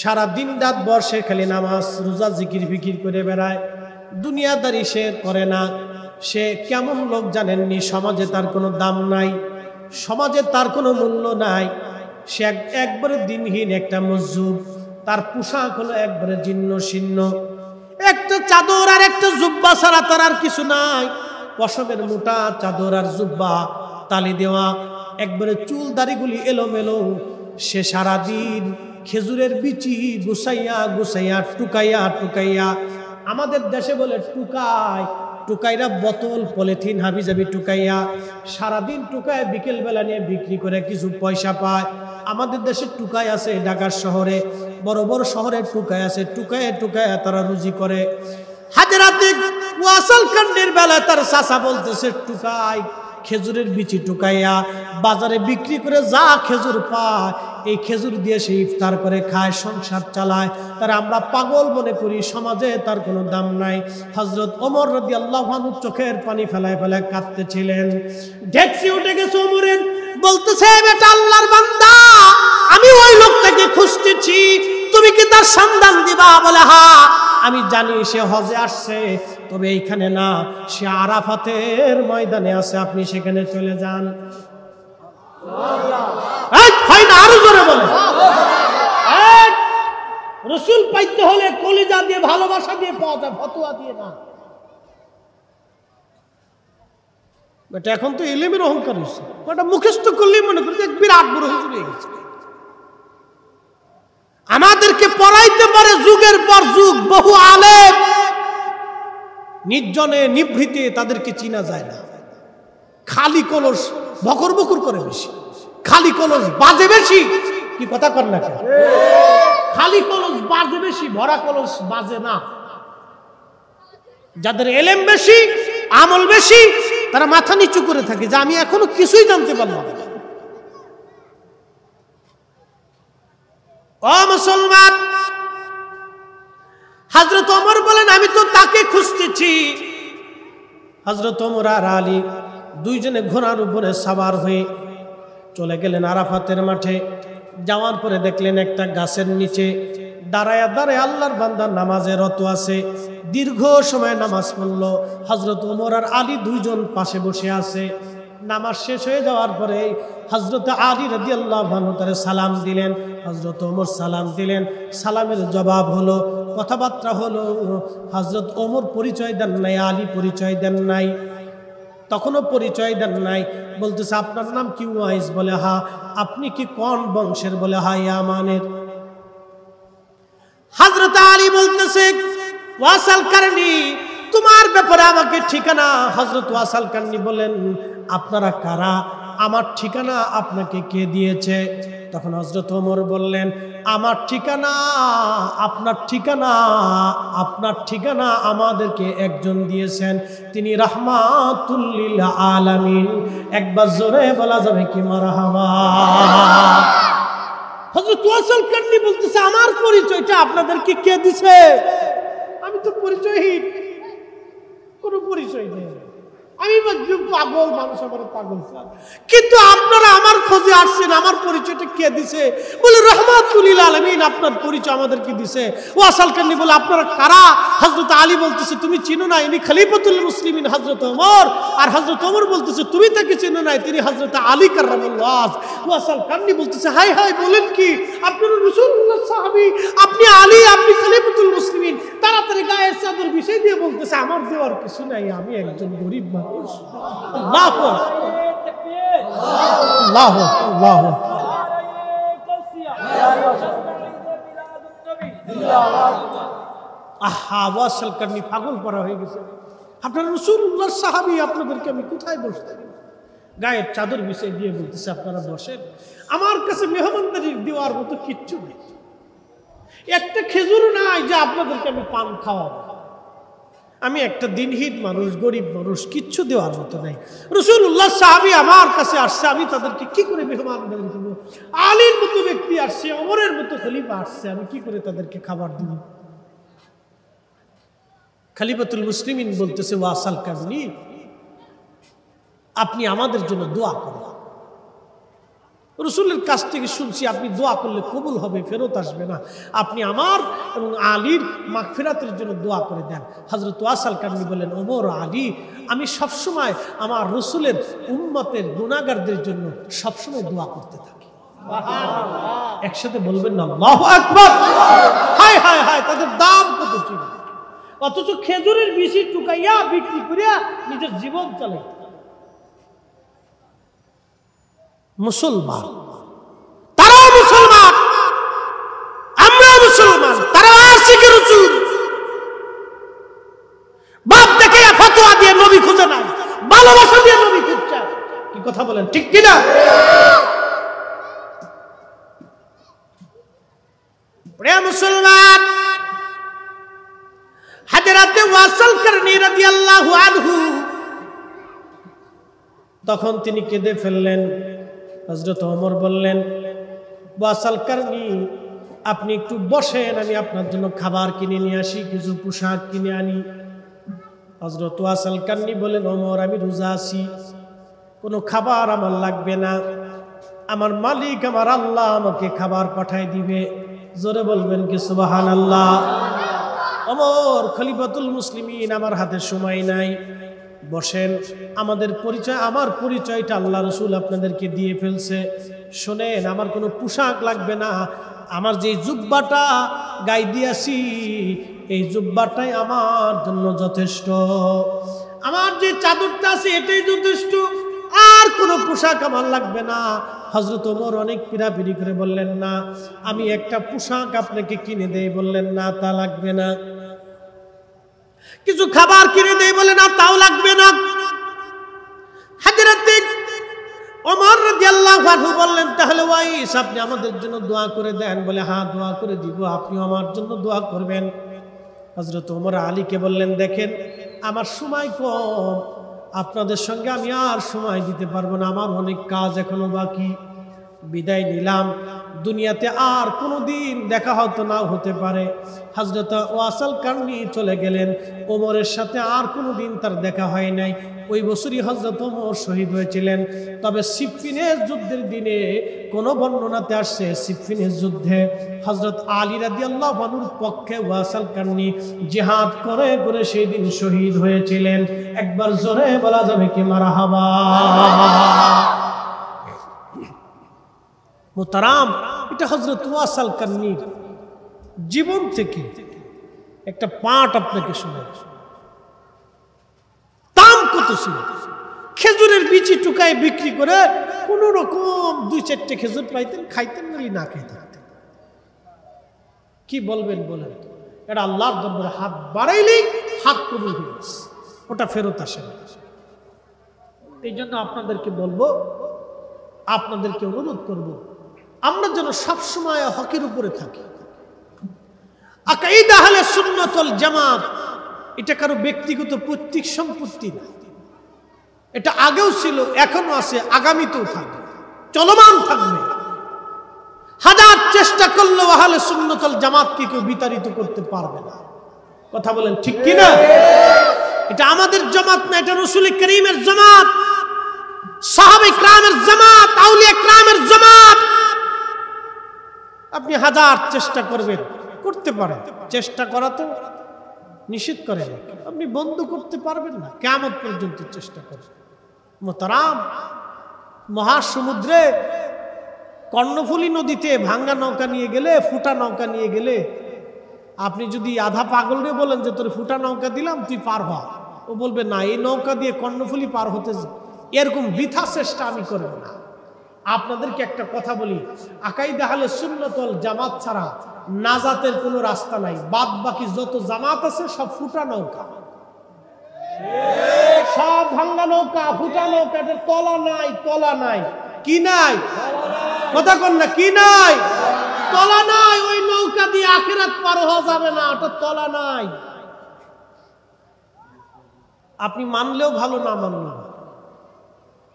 সারা দিন রাত বর্ষে খালি নামাজ রোজা জিকির ফিকির করে বেড়ায়। দুনিয়াদারি সে করে না। সে কেমন লোক জানেননি? সমাজে তার কোনো দাম নাই, সমাজে তার কোনো মূল্য নাই। সে একবারে দিনহীন একটা মজজুব। তার পোশাক হলো একবারে জীর্ণ শীর্ণ, একটা চাদর আর একটা জুব্বা ছাড়া তার আর কিছু নাই। পশমের মোটা চাদর আর জুব্বা, তালি দেওয়া, একবারে চুল দাড়িগুলি এলোমেলো। সে সারাদিন খেজুরের বিচি গুছাইয়া গুছাইয়া টুকাইয়া টুকাইয়া, আমাদের দেশে বলে টুকায়, টুকাইরা বোতল পলিথিন হাবিজাবি টুকাইয়া সারাদিন টুকায়, বিকেল বেলা নিয়ে বিক্রি করে কিছু পয়সা পায়। আমাদের দেশে টুকাই আছে, ঢাকার শহরে বড় বড় শহরে টুকাই আছে, টুকায় টুকায় তারা রুজি করে। হযরত ওয়াসাল কারনির বেলা তার চাচা বলতেছে, টুকাই খেজুরের বিচি টুকাইয়া বাজারে বিক্রি করে যা খেজুর পায়, এই খেজুর দিয়ে সে ইফতার করে খায়, সংসার চালায়। তার আমরা পাগল মনে করি, সমাজে তার কোনো দাম নাই। হযরত ওমর রাদিয়াল্লাহু আনহু চোখের পানি ফেলায় ফেলায় কাঁদতেছিলেন। ডেকসি উঠে গেছে ওমরের, বলতেছে, বেটা আল্লাহর বান্দা, আমি ওই লোকটাকে খুঁজতেছি, তুমি কি তার সন্ধান দিবা? বলে হ্যাঁ, আমি জানি সে হজে আসছে, তবে এইখানে না, সে আরাফাতের ময়দানে আছে, আপনি সেখানে চলে যান। আরো জোরে বলে। রাসূল পাইতে হলে কলিজা দিয়ে ভালোবাসা দিয়ে পাওয়া যায়, ফতোয়া দিয়ে না। বাট এখন তো ইলমের অহংকার হয়েছে, ওটা মুখস্থ করলেই মনে করি যে বিরাট বড় হুজুর হয়ে গেছে। আমাদেরকে পড়াইতে পারে যুগের পর যুগ বহু আলেম, নির্জনে নিভৃতে তাদেরকে চিনা যায় না। খালি কলস বকর বকর করে বেশি, খালি কলস বাজে বেশি। কি কথা কর না? খালি কলস বাজে বেশি, ভরা কলস বাজে না। যাদের এলেম বেশি, আমল বেশি, তারা মাথা নিচু করে থাকে যে আমি এখনো কিছুই জানতে পারলাম না। ও মুসলমান, হযরত ওমর বলেন আমি তো তাকে খুঁজতেছি। হযরত ওমর আর আলী দুইজনে ঘোড়ার উপরে সাওয়ার হয়ে চলে গেলেন আরাফাতের মাঠে। যাওয়ার পরে দেখলেন একটা গাছের নিচে দাঁড়ায় দাঁড়ায় আল্লাহর বান্দা নামাজে রত আছে। দীর্ঘ সময় নামাজ পড়ল। হযরত ওমর আর আলী দুইজন পাশে বসে আছে। নামাজ শেষ হয়ে যাওয়ার পরে হযরত আলী রাদিয়াল্লাহু আনহু তারে সালাম দিলেন। হযরত ওমর সালাম দিলেন। সালামের জবাব হলো, কথাবার্তা হলো। হযরত ওমর পরিচয় দেন নাই, আলী পরিচয় দেন নাই, তখনও পরিচয় দেন নাই। বলতেছে আপনার নাম কি? ওয়াইস। বলে হা। আপনি কি কোন বংশের? বলে হা ইয়ামানের। হযরত আলী বলতেছে ওয়াসাল কারনি, তোমার ব্যাপারে আমাকে ঠিকানা। হযরত ওয়াসাল কারনি বলেন আপনারা কারা? আমার ঠিকানা আপনাকে কে দিয়েছে? তখন হযরত ওমর বললেন আমার ঠিকানা, আপনার ঠিকানা আমাদেরকে একজন দিয়েছেন, তিনি রাহমাতুল লিল আলামিন। একবার জোরে বলা যাবে কি মারহাবা? হযরত ওয়াসাল কারনি বলতেছে আমার পরিচয়টা আপনাদেরকে কে দিছে? আমি তো পরিচয়হীন, কোনো পরিচয় নেই, আমি পাগল, মানুষ আমার পাগল। কিন্তু আপনারা আমার খোঁজে আসছেন, আমার পরিচয়টা কে দিছে? বলে রাহমাতুল লিল আলামিন আপনার পরিচয় আমাদেরকে দিছে। ওয়াসাল কারনি বলে আপনারা কারা? হযরত আলী বলতেছে তুমি চিনো না, ইনি খলিফাতুল মুসলিমিন হযরত ওমর। আর হযরত ওমর বলতেছে তুমি তাকে চিনো না, তিনি হযরত আলী কাররামাল্লাহ। ওয়াসাল কারনি বলতেছে হাই হাই, বলেন কি? আপনারা রাসূলুল্লাহ সাহাবী, আপনি আলী, আপনি খলিফাতুল মুসলিমিন। তাড়াতাড়ি গায়ের চাদর বিছিয়ে দিয়ে বলতেছে আমার দেওয়ার কিছু নাই, আমি একজন গরিব মানুষ। আল্লাহু আল্লাহু আল্লাহু। আহা, ওয়াসাল কারনি পাগল করা হয়ে গেছে। আপনারা রাসূলুল্লাহ সাহাবী, আপনাদেরকে আমি কোথায় বসতে দেব? গায়ের চাদর বিছিয়ে দিয়ে বলতেছে আপনারা বসেন, আমার কাছে মেহমানদারি দেওয়ার মতো কিচ্ছু নেই, একটা খেজুর নাই যে আপনাদেরকে আমি পান খাওয়াবো। আমি একটা দিনহীন মানুষ, গরিব মানুষ, কিচ্ছু দেওয়ার মতো নাই। রাসূলুল্লাহ সাহাবী আমার কাছে আসছে, আমি তাদেরকে কি করে মেহমানদারি দেব? আলীর মতো ব্যক্তি আসছে, ওমরের মতো খলিফা আসছে, আমি কি করে তাদেরকে খাবার দিব? খলিফাতুল মুসলিমিন বলতেছে ওয়াসাল কারনি আপনি আমাদের জন্য দোয়া করেন। রাসূলের কাছ থেকে শুনছি আপনি দোয়া করলে কবুল হবে, ফেরত আসবে না। আপনি আমার এবং আলীর মাগফিরাতের জন্য দোয়া করে দেন। হযরত ওয়াসাল কারনি বলেন ওমর, আলী, আমি সবসময় আমার রাসূলের উম্মতের গুনাহগারদের জন্য সবসময় দোয়া করতে থাকি। একসাথে বলবেন না আল্লাহু আকবার? হায় হায় হায়, তাদের দাম কত ছিল, অথচ খেজুরের বিচি টুকাইয়া বিক্রি করিয়া নিজের জীবন চলে। মুসলমান, তারাও মুসলমান, আমরাও মুসলমান, তারাও আশিকে রাসূল। বাপ দেখে ফতোয়া দিয়ে নবী খুঁজে নাই, ভালোবাসা দিয়ে নবী খুঁজছে। কি কথা বলেন, ঠিক কিনা? প্রিয় মুসলমান, হযরত ওয়াসাল কারনি রাদিয়াল্লাহু আনহু তখন তিনি কেঁদে ফেললেন। হযরত ওমর বললেন ওয়াসাল কারনি আপনি একটু বসেন, আমি আপনার জন্য খাবার কিনে নিয়ে আসি, কিছু পোশাক কিনে আনি। হযরত ওয়াসাল কারনি বলেন ওমর, আমি রোজা আছি, কোনো খাবার আমার লাগবে না, আমার মালিক আমার আল্লাহ আমাকে খাবার পাঠায় দিবে। জোরে বলবেন কি সুবহানাল্লাহ? ওমর, খলিফাতুল মুসলিমিন, আমার হাতে সময় নাই, বসেন, আমাদের পরিচয়, আমার পরিচয়টা আল্লাহ রাসূল আপনাদেরকে দিয়ে ফেলছে। শোনেন, আমার কোনো পোশাক লাগবে না, আমার যে জুব্বাটা গায়ে দিয়েছি এই জুব্বাটাই আমার জন্য যথেষ্ট, আমার যে চাদরটা আছে এটাই যথেষ্ট, আর কোনো পোশাক আমার লাগবে না। হযরত ওমর অনেক পিড়াপিড়ি করে বললেন না, আমি একটা পোশাক আপনাকে কিনে দেই, বললেন না তা লাগবে না। কিছু খাবার কিনে দেই, বলে না তাও লাগবে না। হযরত ওমর রাদিয়াল্লাহু আনহু বললেন তাহলে ওয়াইস আপনি আমাদের জন্য দোয়া করে দেন। বলে হ্যাঁ দোয়া করে দিব, আপনিও আমার জন্য দোয়া করবেন। হযরত ওমর আলীকে বললেন, দেখেন আমার সময় কম, আপনাদের সঙ্গে আমি আর সময় দিতে পারবো না, আমার অনেক কাজ এখনো বাকি। বিদায় নিলাম, দুনিয়াতে আর কোনোদিন দেখা হয়তো নাও হতে পারে। হযরত ওয়াসাল কারনী চলে গেলেন, ওমরের সাথে আর কোনোদিন তার দেখা হয় নাই। ওই বছরই হযরত ওমর শহীদ হয়েছিলেন। তবে সিফফিনের যুদ্ধের দিনে কোন বর্ণনাতে আসছে সিফফিনের যুদ্ধে হযরত আলী রাদিয়াল্লাহু আনহুর পক্ষে ওয়াসাল কারনী জিহাদ করে করে সেই দিন শহীদ হয়েছিলেন। একবার জোরে বলা যাবে কি মারহাবা। মুহতারাম, এটা হযরত ওয়াসাল কারনীর জীবন থেকে একটা পাঠ আপনাকে শোনাই। দাম কত ছিল, খেজুরের বিচি টুকায় বিক্রি করে কোন রকম 2-4টে খেজুর পাইতেন, খাইতেন নালি না খাইতেন। কি বলবেন বলেন? এটা আল্লাহর দরবারে হাত বাড়াইলেই হাত কবুল হয়ে গেছে, ওটা ফেরত আসে না। এই জন্য আপনাদেরকে বলবো, আপনাদেরকে অনুরোধ করব, আমরা যেন সবসময় হকের উপরে থাকি। আকাইদা আহলে সুন্নাত ওয়াল জামাত এটা কারো ব্যক্তিগত পৈতৃক সম্পত্তি না। এটা আগেও ছিল, এখনো আছে, আগামীতেও থাকবে, চলমান থাকবে। হাজার চেষ্টা করলেও আহলে সুন্নাত ওয়াল জামাতকে কেউ বিতাড়িত করতে পারবে না। কথা বলেন ঠিক কি না? এটা আমাদের জামাত না, এটা রাসূল করিমের জামাত, সাহাবা ইকরামের জামাত, আউলিয়া ইকরামের জামাত। আপনি হাজার চেষ্টা করবেন, করতে পারেন, চেষ্টা করা তো নিষেধ করে না, আপনি বন্ধ করতে পারবেন না, কিয়ামত পর্যন্ত চেষ্টা করবেন। মুহতারাম, মহাসমুদ্রে কর্ণফুলী নদীতে ভাঙ্গা নৌকা নিয়ে গেলে, ফুটা নৌকা নিয়ে গেলে, আপনি যদি আধা পাগলরে বলেন যে তোর ফুটা নৌকা দিলাম তুই পার হ, ও বলবে না, এই নৌকা দিয়ে কর্ণফুলী পার হতে, এরকম বৃথা চেষ্টা আমি করব না। আপনাদেরকে একটা কথা বলি, আকাইদা আহলে সুন্নাত ওয়াল জামাত ছাড়া নাজাতের কোনো রাস্তা নাই। বাদ বাকি যত জামাত আছে সব ফুটা নৌকা, সব ভাঙ্গা নৌকা, ফুটা নৌকা, তলা নাই, তলা নাই, কি নাই? কথা কন না, কি নাই? তলা নাই। ওই নৌকা দিয়ে আখিরাত পার হওয়া যাবে না, ওটা তলা নাই। আপনি মানলেও ভালো, না মানলেও।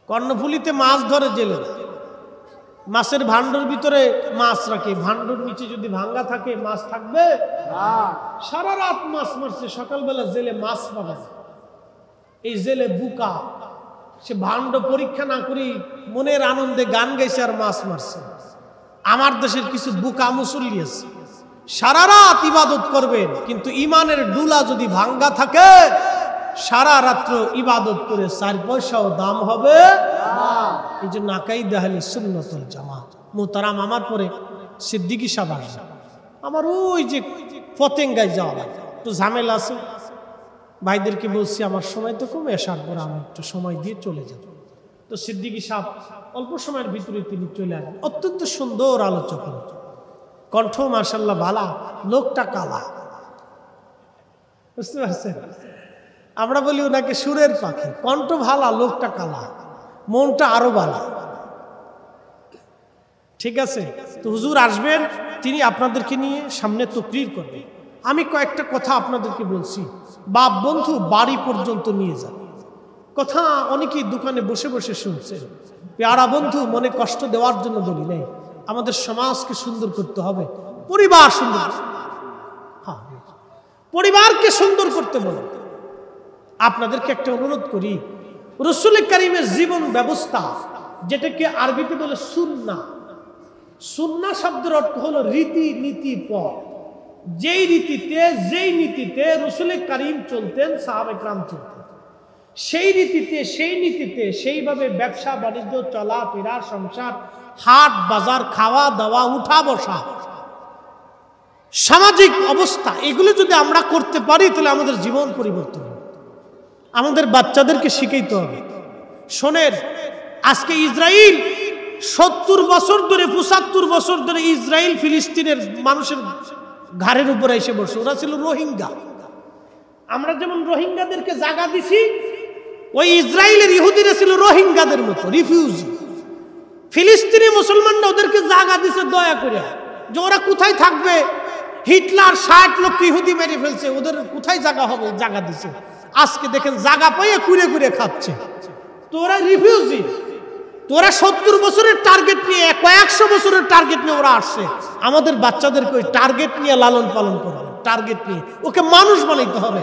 কর্ণফুলীতে মাছ ধরে জেলে, মাছের ভান্ডর ভিতরে মাছ রাখে, ভান্ডর নিচে যদি ভাঙ্গা থাকে মাছ থাকবে? সারা রাত মাছ মারছে, সকালবেলা জেলে মাছ পাবে। এই জেলে বুকা, সে ভান্ড পরীক্ষা না করি মনের আনন্দে গান গাইছে আর মাছ মারছে। আমার দেশের কিছু বুকা মুসল্লি আছে, সারা রাত ইবাদত করবেন, কিন্তু ইমানের ডুলা যদি ভাঙ্গা থাকে সারা রাত্র ইবাদত করে 4 পয়সাও দাম হবে না। এই জন্য আকাইদা আহলে সুন্নাত ওয়াল জামাত। মুহতারাম, আমার পরে সিদ্দিকী সাহেব আসে, আমার ওই যে পতেঙ্গায় যাওয়া লাগে, একটু ঝামেলা আছে, ভাইদেরকে বলছি আমার সময় তো কমে, আসার পর আমি একটু সময় দিয়ে চলে যাব। তো সিদ্দিকী সাহেব অল্প সময়ের ভিতরে তিনি চলে আসেন। অত্যন্ত সুন্দর আলোচক, কণ্ঠ মাশাআল্লাহ ভালা, লোকটা কালা, বুঝতে পারছেন? আমরা বলি ওনাকে সুরের পাখি, কণ্ঠ ভালা, লোকটা কালা, মনটা আরো ভালো। ঠিক আছে? তো হুজুর আসবেন, তিনি আপনাদেরকে নিয়ে সামনে তাকরীর করবেন। আমি কয়েকটা কথা আপনাদেরকে বলছি, বাপ বন্ধু বাড়ি পর্যন্ত নিয়ে যাবে। কথা অনেকেই দোকানে বসে বসে শুনছেন। পেয়ারা বন্ধু, মনে কষ্ট দেওয়ার জন্য বলি নাই, আমাদের সমাজকে সুন্দর করতে হবে, পরিবার সুন্দর, হ্যাঁ পরিবারকে সুন্দর করতে বলে। আপনাদেরকে একটা অনুরোধ করি, রাসূল কারীমের জীবন ব্যবস্থা, যেটাকে আরবিতে বলে সুন্নাহ, সুন্নাহ শব্দের অর্থ হলো রীতি নীতি পথ। যেই রীতিতে, যেই নীতিতে রাসূল কারীম চলতেন, সাহাবা ইকরাম চলতেন, সেই রীতিতে, সেই নীতিতে, সেইভাবে ব্যবসা বাণিজ্য, চলাফেরা, সংসার, হাট বাজার, খাওয়া দাওয়া, উঠা বসা, সামাজিক অবস্থা, এগুলো যদি আমরা করতে পারি তাহলে আমাদের জীবন পরিবর্তন হবে। আমাদের বাচ্চাদেরকে শিখাইতে হবে। শোনেন, আজকে ইসরায়েল 70 বছর ধরে, 75 বছর ধরে ইসরায়েল ফিলিস্তিনের মানুষের ঘাড়ের উপরে এসে বসে। ওরা ছিল রোহিঙ্গা। আমরা যেমন রোহিঙ্গাদেরকে জায়গা দিছি, ওই ইসরায়েলের ইহুদিরা ছিল রোহিঙ্গাদের মতো রিফিউজি। ফিলিস্তিনি মুসলমানরা ওদেরকে জায়গা দিছে দয়া করে, যে ওরা কোথায় থাকবে, হিটলার 60 লক্ষ ইহুদি মেরে ফেলছে, ওদের কোথায় জায়গা হবে? জায়গা দিছে। আজকে দেখেন জায়গা পাইয়ে কুড়ে কুড়ে খাচ্ছে। তোরা রিফিউজি, তোরা 70 বছরের টার্গেট নিয়ে, কয়েকশো বছরের টার্গেট নিয়ে ওরা আসছে। আমাদের বাচ্চাদেরকে ওই টার্গেট নিয়ে লালন পালন করবে, টার্গেট নিয়ে ওকে মানুষ বানাইতে হবে।